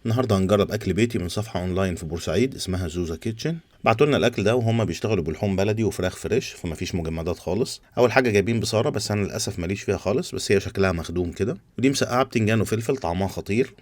النهارده هنجرب اكل بيتي من صفحه اونلاين في بورسعيد اسمها زوزا كيتشن. بعتوا لنا الاكل ده وهم بيشتغلوا بلحوم بلدي وفراخ فريش، فمفيش مجمدات خالص. اول حاجه جايبين بصاره، بس انا للاسف ماليش فيها خالص، بس هي شكلها مخدوم كده. ودي مسقعه بتنجان وفلفل طعمها خطير.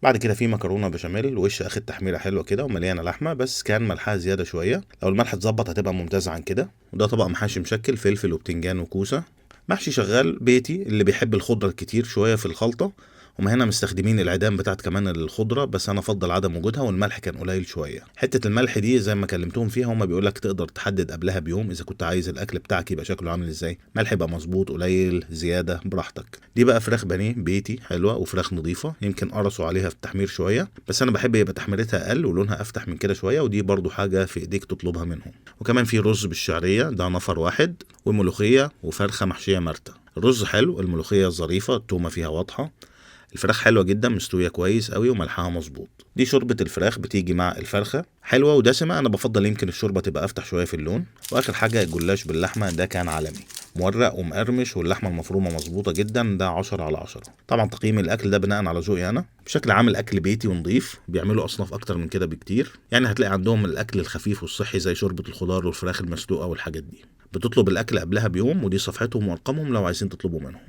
بعد كده في مكرونه بشاميل، وش اخد تحميره حلوه كده ومليانه لحمه، بس كان ملحها زياده شويه. لو الملح اتظبط هتبقى ممتازه عن كده. وده طبق محاشي مشكل، فلفل وبتنجان وكوسه. محشي شغال بيتي اللي بيحب الخضره الكتير شويه في الخلطه. هما هنا مستخدمين العيدان بتاعت كمان الخضره، بس انا افضل عدم وجودها، والملح كان قليل شويه. حته الملح دي زي ما كلمتهم فيها هما بيقولك تقدر تحدد قبلها بيوم اذا كنت عايز الاكل بتاعك يبقى شكله عامل ازاي. ملح يبقى مظبوط، قليل، زياده، براحتك. دي بقى فراخ بانيه بيتي حلوه وفراخ نظيفه، يمكن قرصوا عليها في التحمير شويه، بس انا بحب يبقى تحميرتها اقل ولونها افتح من كده شويه، ودي برضو حاجه في ايديك تطلبها منهم. وكمان في رز بالشعريه، ده نفر واحد، وملوخيه وفرخه محشيه مرتة. الرز حلو، الملوخيه ظريفه، التومه فيها واضحه. الفراخ حلوه جدا، مستويه كويس قوي وملحها مظبوط. دي شوربه الفراخ بتيجي مع الفرخه، حلوه ودسمه. انا بفضل يمكن الشوربه تبقى افتح شويه في اللون. واخر حاجه الجلاش باللحمه، ده كان عالمي، مورق ومقرمش، واللحمه المفرومه مظبوطه جدا، ده 10/10. طبعا تقييم الاكل ده بناء على ذوقي انا. بشكل عام الاكل بيتي ونضيف، بيعملوا اصناف اكتر من كده بكتير، يعني هتلاقي عندهم الاكل الخفيف والصحي زي شوربه الخضار والفراخ المسلوقه والحاجات دي. بتطلب الاكل قبلها بيوم، ودي صفحتهم وارقامهم لو عايزين تطلبوا منهم.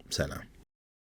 سلام.